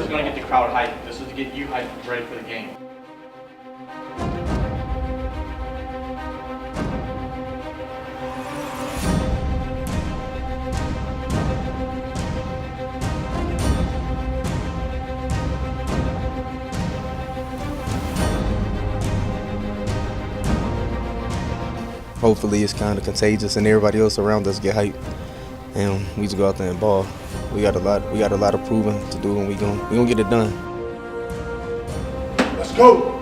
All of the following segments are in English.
is going to get the crowd hyped. This is to get you hyped and ready for the game. Hopefully it's kind of contagious and everybody else around us get hyped, and we just go out there and ball. We got a lot of proving to do, and we gonna get it done. Let's go.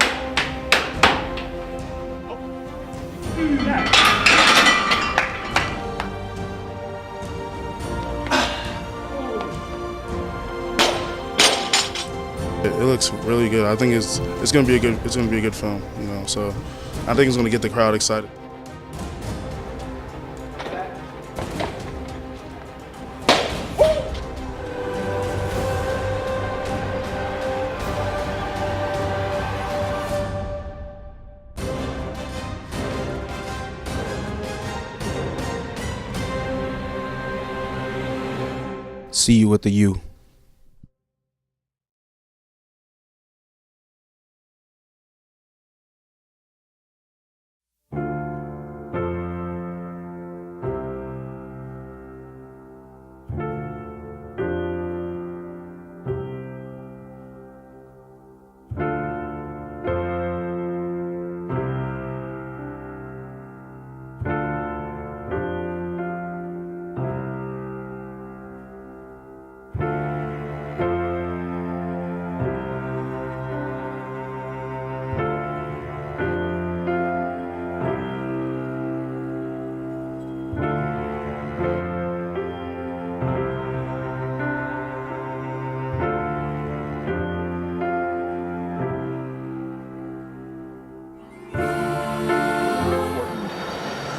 It looks really good. I think it's gonna be a good film, you know. So I think it's gonna get the crowd excited. See you with the U.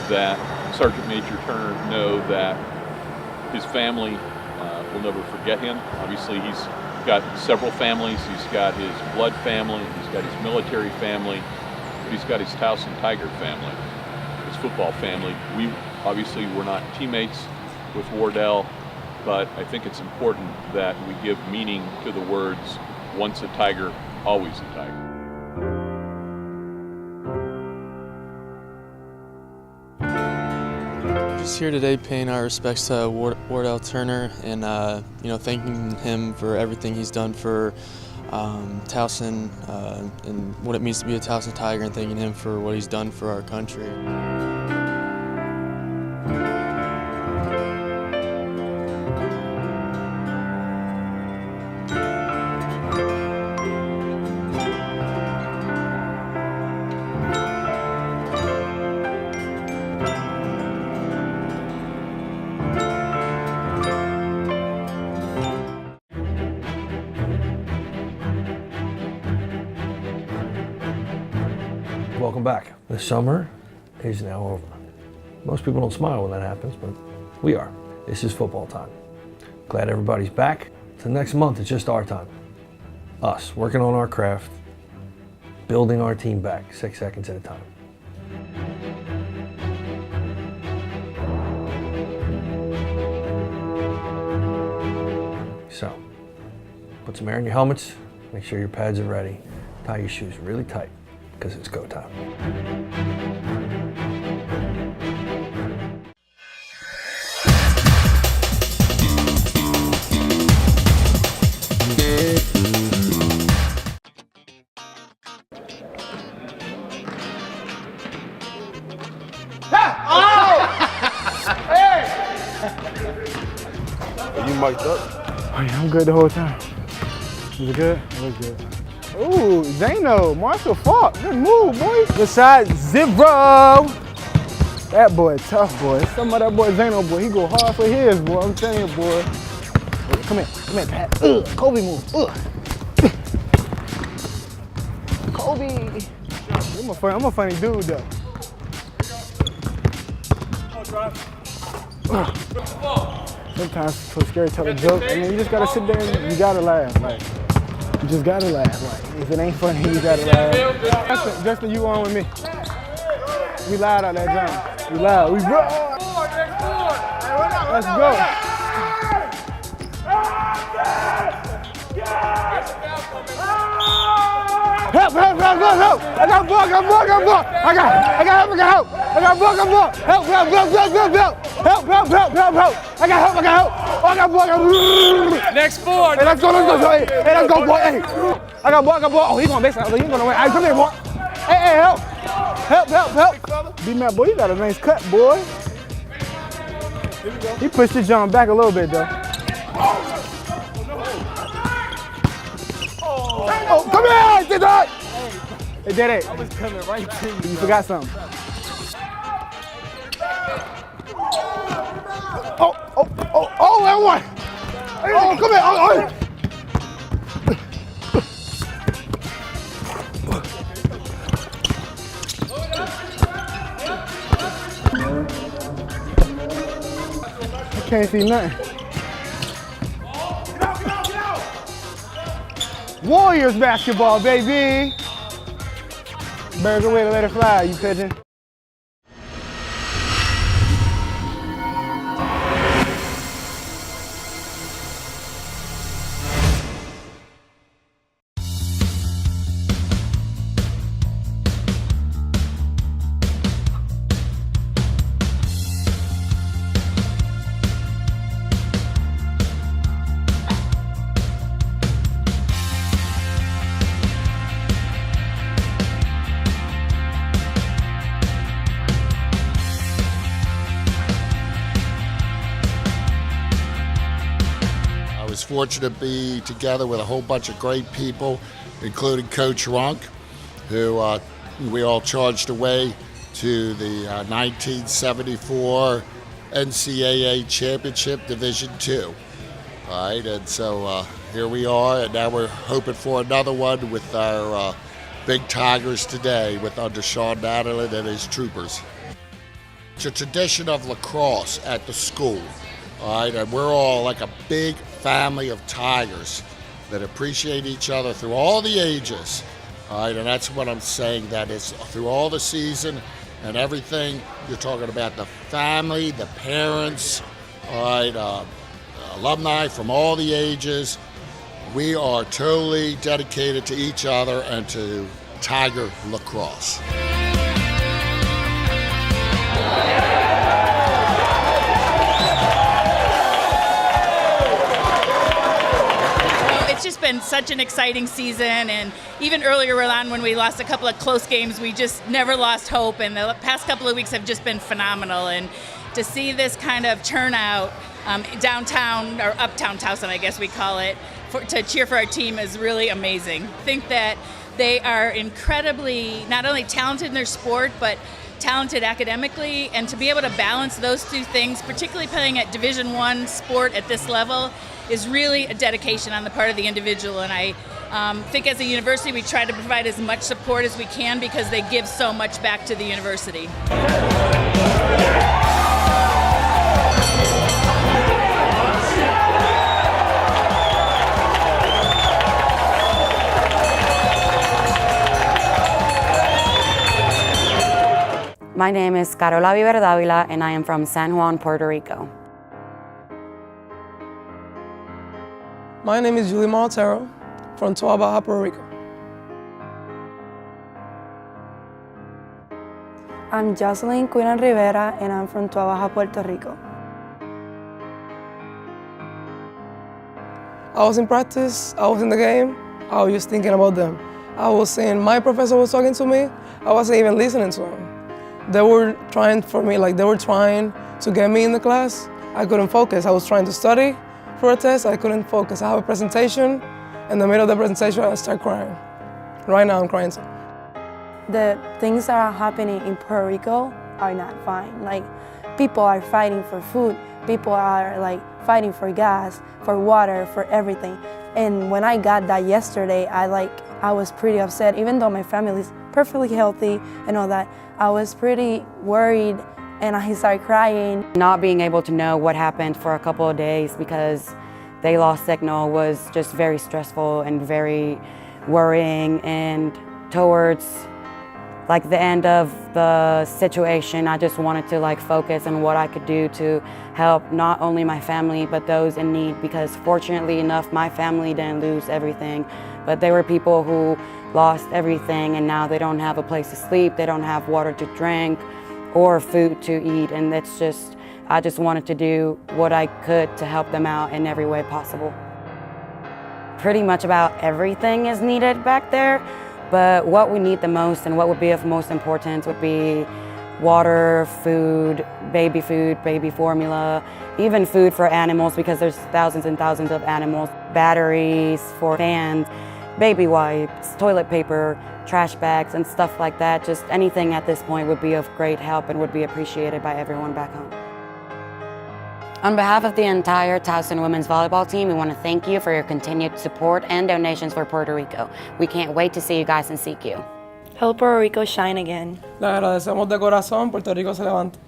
That Sergeant Major Turner know that his family will never forget him. Obviously, he's got several families. He's got his blood family, he's got his military family, but he's got his Towson Tiger family, his football family. We obviously were not teammates with Wardell, but I think it's important that we give meaning to the words, once a Tiger, always a Tiger. Just here today paying our respects to Wardell Turner and thanking him for everything he's done for Towson and what it means to be a Towson Tiger, and thanking him for what he's done for our country. Welcome back. The summer is now over. Most people don't smile when that happens, but we are. This is football time. Glad everybody's back. So next month, it's just our time. Us, working on our craft, building our team back 6 seconds at a time. So, put some air in your helmets, make sure your pads are ready, tie your shoes really tight, because it's go time. You mic'd up? Oh yeah, I'm good the whole time. Was it good? It was good. Ooh, Zano, Marshall Falk, good move, boy. Besides zero. That boy, tough boy. Some of that boy Zano, boy, he go hard for his, boy. I'm telling you, boy. Come here, Pat. Kobe move. Kobe. I'm a funny dude, though. Sometimes Coach Gary tell a joke, and then you just gotta sit there and you gotta laugh. Like, you just gotta laugh. Like, if it ain't funny, you gotta laugh. Justin, you on with me? We loud out that jump. We loud. We roll. Let's go. help. I got ball. I got help. I got ball. Help. I got help. Oh, I got ball. Next four. Hey, let's go. Hey, let's go, boy. Hey. I got ball. Oh, he's going to baseline. He's going to win. Hey, come here, boy. Hey, help. B-Mac, boy, you got a nice cut, boy. He pushed his jump back a little bit, though. Oh, come here, get that! Hey, Daddy. I was coming right to you. You forgot something. Oh, that one! Oh, come here! I can't see nothing. Warriors basketball, baby! Bears away to let it fly, you pigeon. I was fortunate to be together with a whole bunch of great people, including Coach Runk, who we all charged away to the 1974 NCAA Championship Division II. All right, and so here we are, and now we're hoping for another one with our big Tigers today, with under Sean Natterland and his troopers. It's a tradition of lacrosse at the school. All right, and we're all like a big family of Tigers that appreciate each other through all the ages. All right, and that's what I'm saying, that it's through all the season and everything. You're talking about the family, the parents, all right, alumni from all the ages. We are totally dedicated to each other and to Tiger lacrosse. It's just been such an exciting season, and even earlier on when we lost a couple of close games, we just never lost hope, and the past couple of weeks have just been phenomenal. And to see this kind of turnout downtown, or uptown Towson, I guess we call it, to cheer for our team is really amazing. I think that they are incredibly not only talented in their sport, but talented academically, and to be able to balance those two things, particularly playing at Division I sport at this level, is really a dedication on the part of the individual. And I think as a university we try to provide as much support as we can because they give so much back to the university. My name is Carola Viver Davila, and I am from San Juan, Puerto Rico. My name is Julie Montero from Toa Baja, Puerto Rico. I'm Jocelyn Cuinan Rivera, and I'm from Toa Baja, Puerto Rico. I was in practice, I was in the game, I was just thinking about them. I was saying, my professor was talking to me, I wasn't even listening to him. They were trying for me, like they were trying to get me in the class. I couldn't focus. I was trying to study for a test, I couldn't focus. I have a presentation, in the middle of the presentation I start crying. Right now I'm crying. The things that are happening in Puerto Rico are not fine. Like, people are fighting for food, people are like fighting for gas, for water, for everything. And when I got that yesterday, I was pretty upset, even though my family is perfectly healthy and all that. I was pretty worried, and I started crying. Not being able to know what happened for a couple of days because they lost signal was just very stressful and very worrying. And towards like the end of the situation, I just wanted to like focus on what I could do to help not only my family but those in need, because fortunately enough my family didn't lose everything, but there were people who lost everything and now they don't have a place to sleep, they don't have water to drink or food to eat, and I just wanted to do what I could to help them out in every way possible. Pretty much about everything is needed back there. But what we need the most and what would be of most importance would be water, food, baby formula, even food for animals, because there's thousands and thousands of animals, batteries for fans, baby wipes, toilet paper, trash bags, and stuff like that. Just anything at this point would be of great help and would be appreciated by everyone back home. On behalf of the entire Towson women's volleyball team, we want to thank you for your continued support and donations for Puerto Rico. We can't wait to see you guys in CQ. Help Puerto Rico shine again. Le agradecemos de corazón, Puerto Rico se levanta.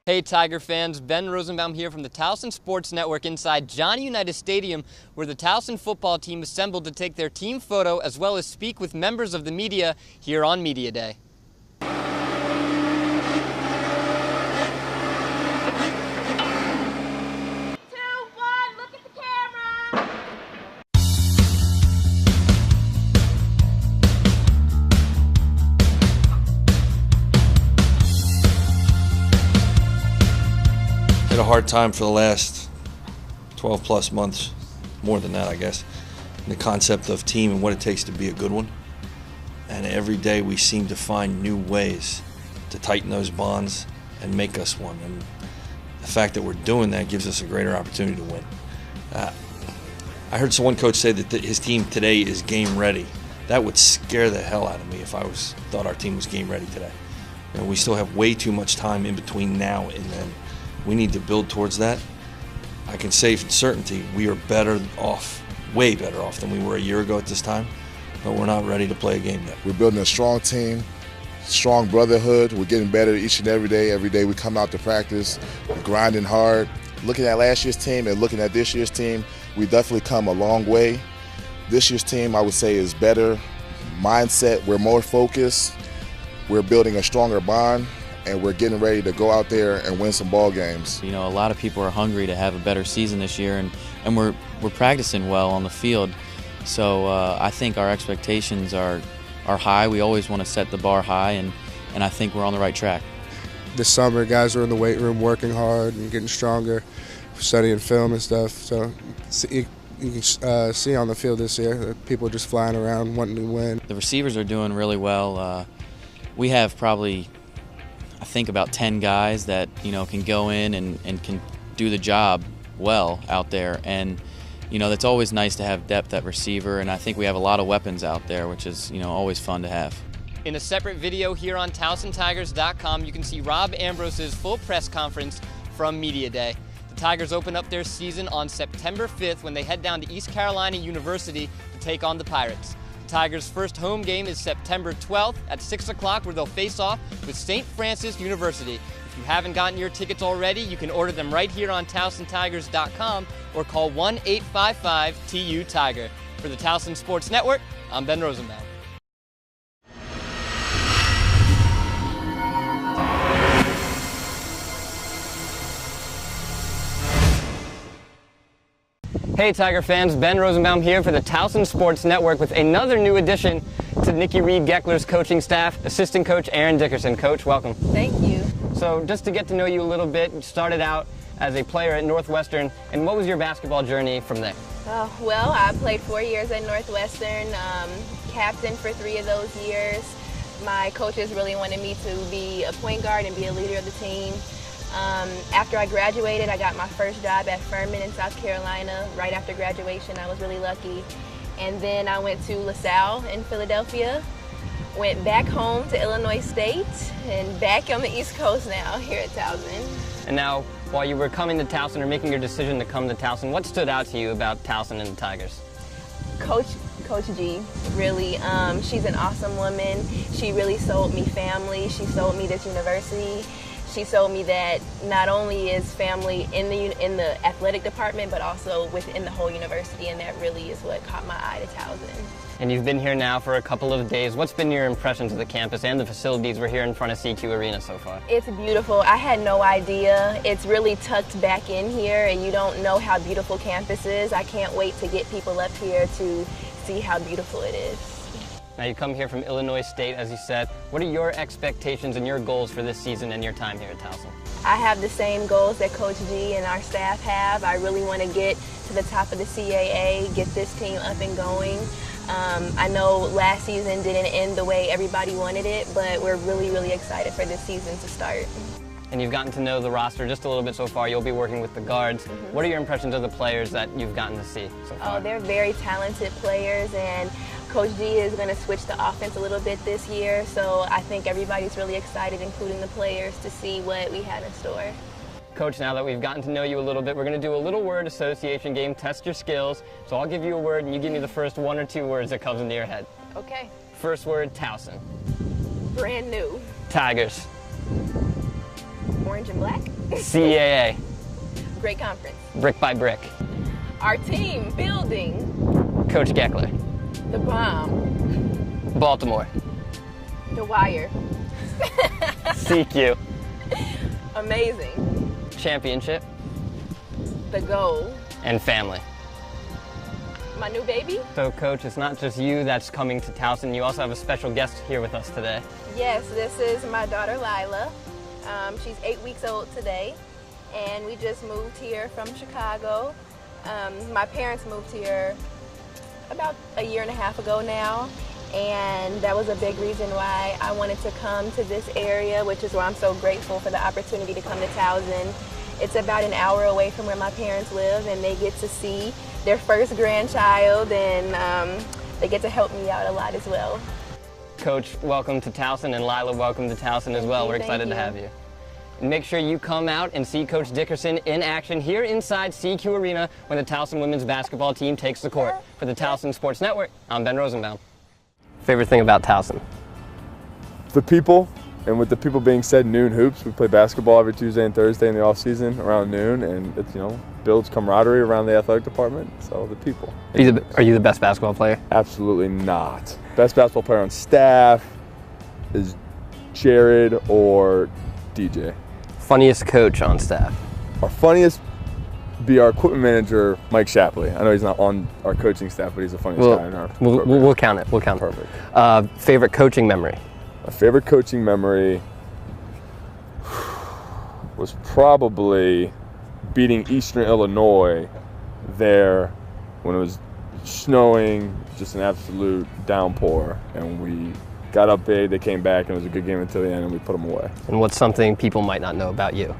Hey Tiger fans, Ben Rosenbaum here from the Towson Sports Network inside Johnny Unitas Stadium, where the Towson football team assembled to take their team photo as well as speak with members of the media here on Media Day. Had a hard time for the last 12 plus months, more than that I guess, in the concept of team and what it takes to be a good one. And every day we seem to find new ways to tighten those bonds and make us one. And the fact that we're doing that gives us a greater opportunity to win. I heard one coach say that his team today is game ready. That would scare the hell out of me if I thought our team was game ready today. You know, we still have way too much time in between now and then. We need to build towards that. I can say with certainty we are better off, way better off than we were a year ago at this time, but we're not ready to play a game yet. We're building a strong team, strong brotherhood. We're getting better each and every day. Every day we come out to practice, we're grinding hard. Looking at last year's team and looking at this year's team, we definitely come a long way. This year's team, I would say, is better mindset. We're more focused. We're building a stronger bond, and we're getting ready to go out there and win some ball games. You know, a lot of people are hungry to have a better season this year, and we're practicing well on the field. So I think our expectations are high. We always want to set the bar high, and I think we're on the right track. This summer, guys were in the weight room working hard and getting stronger, studying film and stuff. So you can see on the field this year that people are just flying around wanting to win. The receivers are doing really well. We have probably think about 10 guys that, you know, can go in and can do the job well out there. And, you know, that's always nice to have depth at receiver, and I think we have a lot of weapons out there, which is, you know, always fun to have. In a separate video here on TowsonTigers.com, you can see Rob Ambrose's full press conference from Media Day. The Tigers open up their season on September 5th when they head down to East Carolina University to take on the Pirates. The Tigers' first home game is September 12th at 6 o'clock, where they'll face off with St. Francis University. If you haven't gotten your tickets already, you can order them right here on TowsonTigers.com or call 1-855-TU-TIGER. For the Towson Sports Network, I'm Ben Rosenbaum. Hey Tiger fans, Ben Rosenbaum here for the Towson Sports Network with another new addition to Nikki Reed-Geckler's coaching staff, assistant coach Aaron Dickerson. Coach, welcome. Thank you. So just to get to know you a little bit, you started out as a player at Northwestern, and what was your basketball journey from there? Well, I played 4 years at Northwestern, captain for 3 of those years. My coaches really wanted me to be a point guard and be a leader of the team. After I graduated, I got my first job at Furman in South Carolina. Right after graduation, I was really lucky. And then I went to LaSalle in Philadelphia, went back home to Illinois State, and back on the East Coast now here at Towson. And now, while you were coming to Towson or making your decision to come to Towson, what stood out to you about Towson and the Tigers? Coach G, really, she's an awesome woman. She really sold me family. She sold me this university. She showed me that not only is family in the athletic department, but also within the whole university, and that really is what caught my eye to Towson. And you've been here now for a couple of days. What's been your impressions of the campus and the facilities? We're here in front of CQ Arena so far. It's beautiful. I had no idea. It's really tucked back in here, and you don't know how beautiful campus is. I can't wait to get people up here to see how beautiful it is. Now you come here from Illinois State, as you said. What are your expectations and your goals for this season and your time here at Towson? I have the same goals that Coach G and our staff have. I really want to get to the top of the CAA, get this team up and going. I know last season didn't end the way everybody wanted it, but we're really, really excited for this season to start. And you've gotten to know the roster just a little bit so far. You'll be working with the guards. What are your impressions of the players that you've gotten to see so far? Oh, they're very talented players, and Coach G is going to switch the offense a little bit this year, so I think everybody's really excited, including the players, to see what we have in store. Coach, now that we've gotten to know you a little bit, we're going to do a little word association game, test your skills. So I'll give you a word, and you give me the first 1 or 2 words that comes into your head. Okay. First word, Towson. Brand new. Tigers. Orange and black. CAA. Great conference. Brick by brick. Our team, building. Coach Geckler. The bomb. Baltimore. The Wire. CQ. Amazing. Championship. The goal. And family. My new baby. So, Coach, it's not just you that's coming to Towson. You also have a special guest here with us today. Yes, this is my daughter, Lila. She's 8 weeks old today, and we just moved here from Chicago. My parents moved here about 1.5 years ago now, and that was a big reason why I wanted to come to this area, which is why I'm so grateful for the opportunity to come to Towson. It's about an hour away from where my parents live, and they get to see their first grandchild, and they get to help me out a lot as well. Coach, welcome to Towson, and Lila, welcome to Towson as well. We're excited to have you. And make sure you come out and see Coach Dickerson in action here inside CQ Arena when the Towson women's basketball team takes the court. For the Towson Sports Network, I'm Ben Rosenbaum. Favorite thing about Towson? The people, and with the people being said, noon hoops. We play basketball every Tuesday and Thursday in the off season around noon, and it's, you know, builds camaraderie around the athletic department. So the people. Are you the best basketball player? Absolutely not. Best basketball player on staff is Jared or DJ. Funniest coach on staff? Our funniest be our equipment manager, Mike Shapley. I know he's not on our coaching staff, but he's the funniest guy in our program. We'll count it. We'll count it. Perfect. Favorite coaching memory? My favorite coaching memory was probably beating Eastern Illinois there when it was snowing, just an absolute downpour, and we got up big, they came back, and it was a good game until the end, and we put them away. And what's something people might not know about you?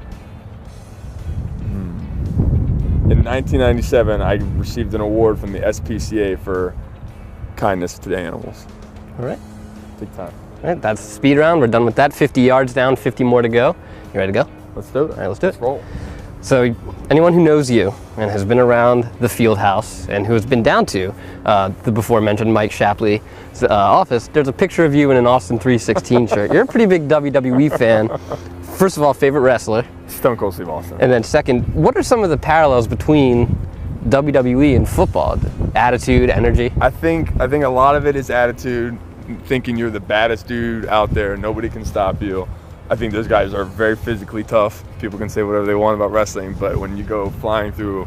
In 1997, I received an award from the SPCA for kindness to the animals. All right. Big time. All right, that's the speed round. We're done with that. 50 yards down, 50 more to go. You ready to go? Let's do it. All right, let's do it. Let's roll. So anyone who knows you and has been around the field house and who has been down to the before mentioned Mike Shapley's office, there's a picture of you in an Austin 316 shirt. You're a pretty big WWE fan. First of all, favorite wrestler? Stone Cold Steve Austin. And then second, what are some of the parallels between WWE and football? Attitude, energy? I think a lot of it is attitude, thinking you're the baddest dude out there, nobody can stop you. I think those guys are very physically tough. People can say whatever they want about wrestling, but when you go flying through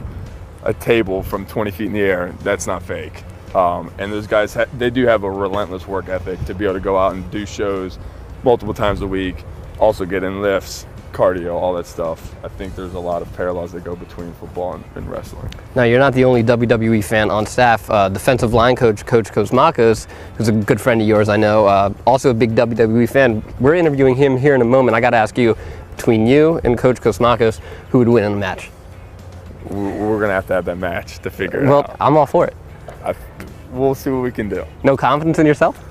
a table from 20 feet in the air, that's not fake. And those guys, they do have a relentless work ethic to be able to go out and do shows multiple times a week, also get in lifts, cardio, all that stuff. I think there's a lot of parallels that go between football and wrestling. Now, you're not the only WWE fan on staff. Defensive line coach, Coach Kosmakos, who's a good friend of yours, I know, also a big WWE fan. We're interviewing him here in a moment. I got to ask you, between you and Coach Kosmakos, who would win in the match? We're going to have that match to figure it out. Well, I'm all for it. We'll see what we can do. No confidence in yourself?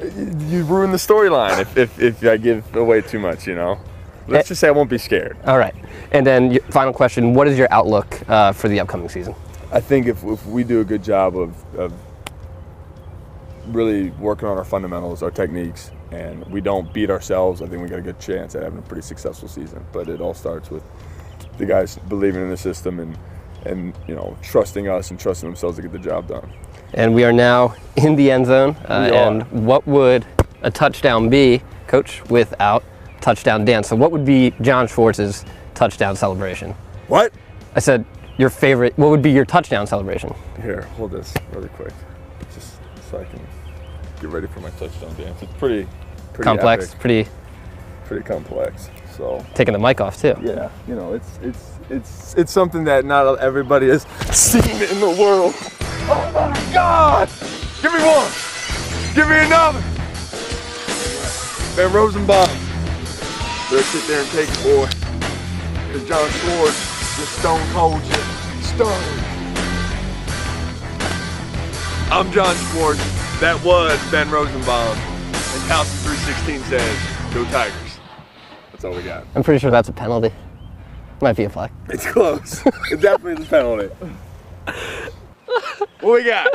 You ruin the storyline if I give away too much, you know? Let's just say I won't be scared. All right. And then final question, what is your outlook for the upcoming season? I think if we do a good job of really working on our fundamentals, our techniques, and we don't beat ourselves, I think we got a good chance at having a pretty successful season. But it all starts with the guys believing in the system and you know, trusting us and trusting themselves to get the job done. And we are now in the end zone. And what would a touchdown be, Coach, without touchdown dance? So what would be John Schwartz's touchdown celebration? What? I said your favorite, what would be your touchdown celebration? Here, hold this really quick, just so I can get ready for my touchdown dance. It's pretty complex, epic. pretty complex. So taking the mic off too. Yeah, you know, it's something that not everybody has seen in the world. Oh my God! Give me one. Give me another. Ben Rosenbaum. Better sit there and take it, boy. Because John Schwartz just stone cold you. Stone. I'm John Schwartz. That was Ben Rosenbaum. And House 316 says, go Tigers. That's all we got. I'm pretty sure that's a penalty. Might be a flag. It's close. It definitely is a penalty. What we got?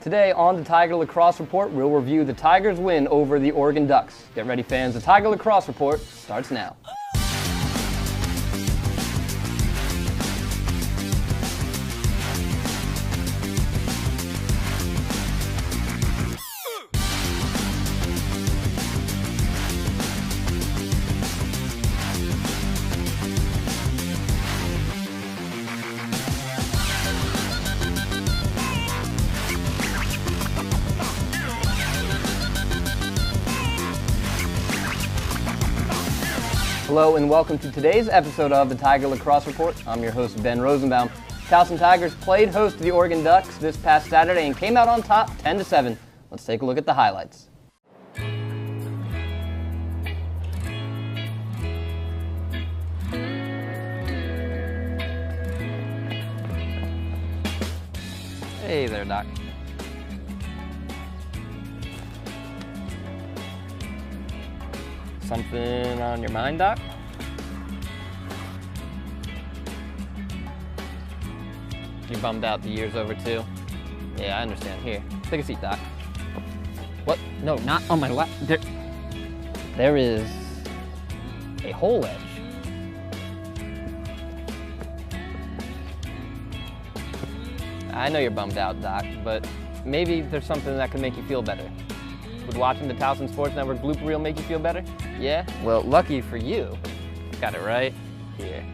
Today on the Tiger Lacrosse Report, we'll review the Tigers' win over the Oregon Ducks. Get ready, fans. The Tiger Lacrosse Report starts now. Hello and welcome to today's episode of the Tiger Lacrosse Report. I'm your host, Ben Rosenbaum. Towson Tigers played host to the Oregon Ducks this past Saturday and came out on top 10-7. Let's take a look at the highlights. Hey there, Doc. Something on your mind, Doc? You bummed out the year's over too? Yeah, I understand. Here, take a seat, Doc. What? No, not on my lap. There is a hole edge. I know you're bummed out, Doc, but maybe there's something that can make you feel better. Would watching the Towson Sports Network blooper reel make you feel better? Yeah? Well, lucky for you, got it right here.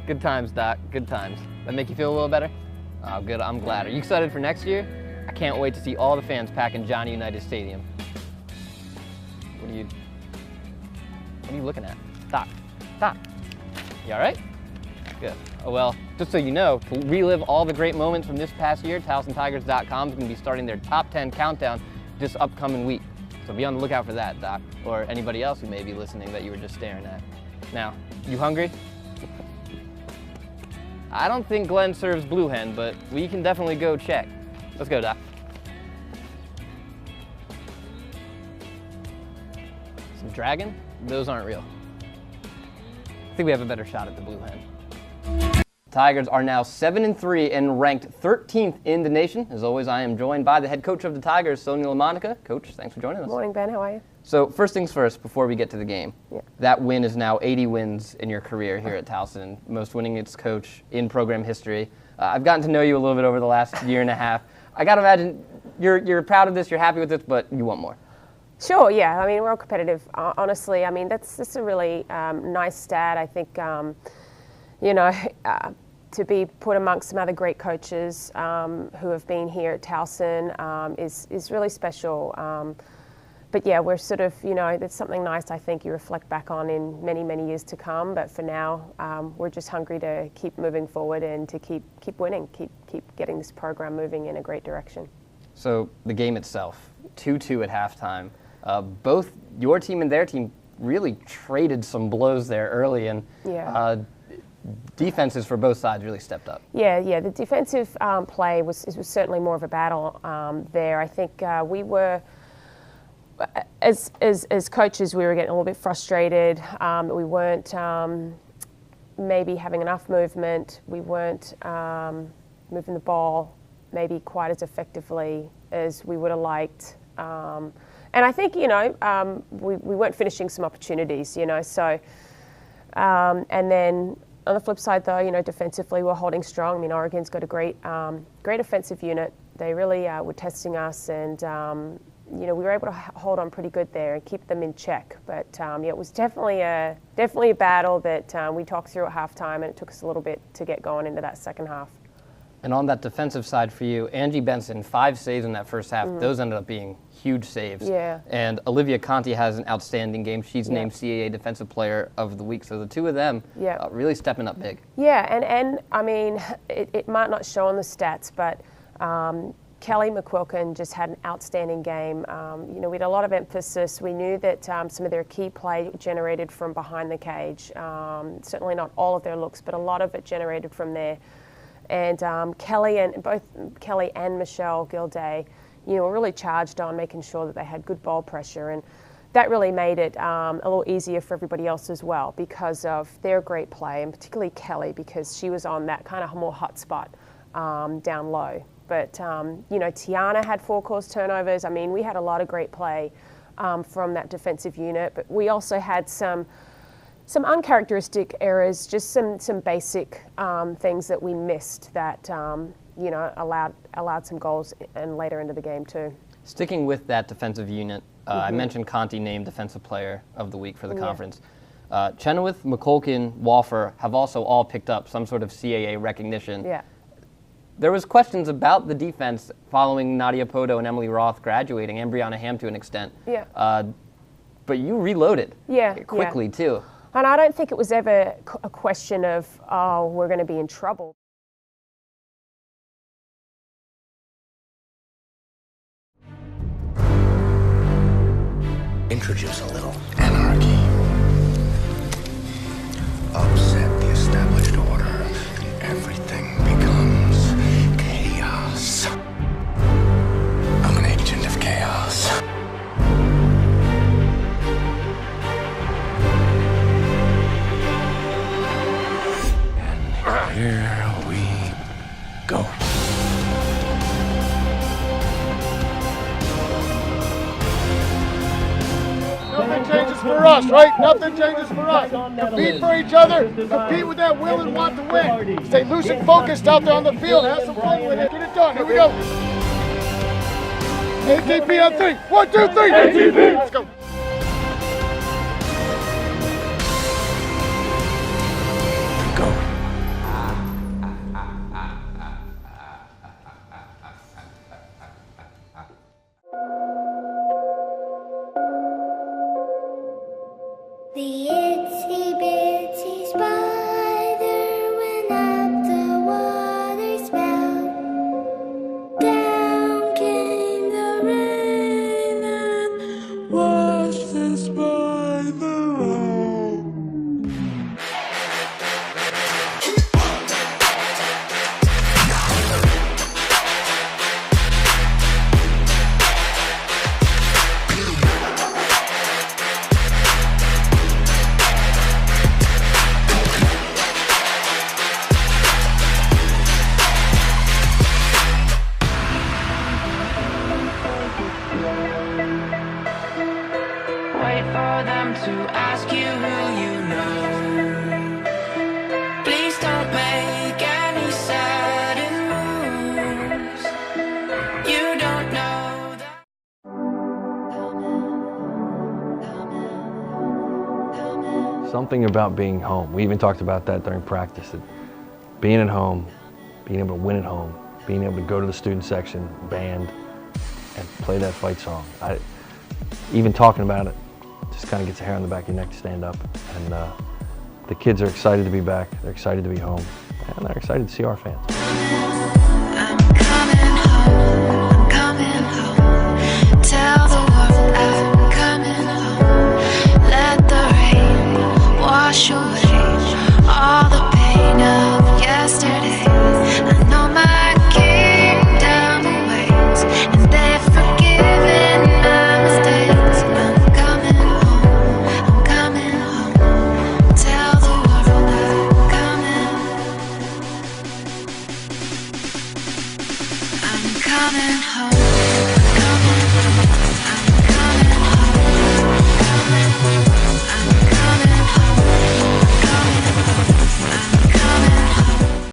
Good times, Doc, good times. That make you feel a little better? Oh, good. I'm glad. Are you excited for next year? I can't wait to see all the fans packing Johnny Unitas Stadium. What are you looking at? Stop. You all right? Good. Oh, well, just so you know, to relive all the great moments from this past year, TowsonTigers.com is going to be starting their top 10 countdown this upcoming week. So be on the lookout for that, Doc, or anybody else who may be listening that you were just staring at. Now, you hungry? I don't think Glenn serves Blue Hen, but we can definitely go check. Let's go, Doc. Some dragon? Those aren't real. I think we have a better shot at the Blue Hen. Tigers are now 7-3 and ranked 13th in the nation. As always, I am joined by the head coach of the Tigers, Sonia LaMonica. Coach, thanks for joining us. Morning, Ben. How are you? So first things first, before we get to the game, that win is now 80 wins in your career here at Towson, most winningest coach in program history. I've gotten to know you a little bit over the last year and a half. I got to imagine you're proud of this, you're happy with this, but you want more. Sure, yeah. I mean, we're all competitive. Honestly, I mean, that's a really nice stat. I think, to be put amongst some other great coaches who have been here at Towson is really special. But yeah, we're sort of, it's something nice I think you reflect back on in many, many years to come. But for now, we're just hungry to keep moving forward and to keep winning, keep getting this program moving in a great direction. So the game itself, 2-2 at halftime. Both your team and their team really traded some blows there early, and defenses for both sides really stepped up. Yeah. The defensive play was certainly more of a battle there. I think we were, as coaches, we were getting a little bit frustrated. We weren't maybe having enough movement. We weren't moving the ball maybe quite as effectively as we would have liked. And I think, we weren't finishing some opportunities, so, and then on the flip side though, defensively we're holding strong. I mean, Oregon's got a great offensive unit. They really were testing us, and, we were able to hold on pretty good there and keep them in check. But it was definitely a battle that we talked through at halftime, and it took us a little bit to get going into that second half. And on that defensive side for you, Angie Benson, 5 saves in that first half. Those ended up being huge saves. Yeah. And Olivia Conti has an outstanding game. She's named CAA Defensive Player of the Week. So the two of them really stepping up big. Yeah, and I mean, it might not show on the stats, but Kelly McQuilkin just had an outstanding game. We had a lot of emphasis. We knew that some of their key play generated from behind the cage. Certainly not all of their looks, but a lot of it generated from there. And both Kelly and Michelle Gilday, were really charged on making sure that they had good ball pressure, and that really made it a little easier for everybody else as well because of their great play, and particularly Kelly because she was on that kind of more hot spot down low. But Tiana had 4 caused turnovers. I mean, we had a lot of great play from that defensive unit, but we also had some uncharacteristic errors, just some basic things that we missed that allowed some goals and later into the game too. Sticking with that defensive unit, I mentioned Conti named Defensive Player of the Week for the conference. Chenoweth, McCulkin, Walfer have also all picked up some sort of CAA recognition. Yeah. There was questions about the defense following Nadia Poto and Emily Roth graduating, and Brianna Ham to an extent. Yeah. But you reloaded quickly too. And I don't think it was ever a question of, oh, we're going to be in trouble. Introduce a little anarchy. Upset the established order, and everything becomes chaos. I'm an agent of chaos. And here we go. Nothing changes for us, right? Nothing changes for us. Compete for each other. Compete with that will and want to win. Stay loose and focused out there on the field. Have some fun with it. Get it done. Here we go. ATP on 3. 1, 2, 3. ATP. Let's go. The itsy bitsy spider went up the water spout. Down came the rain and washed the spider out. Wait for them to ask you who you know. Please don't make any sudden moves. You don't know that. Something about being home. We even talked about that during practice. That being at home, being able to win at home, being able to go to the student section, band, and play that fight song. Even talking about it just kind of gets a hair on the back of your neck to stand up. And the kids are excited to be back. They're excited to be home. And they're excited to see our fans.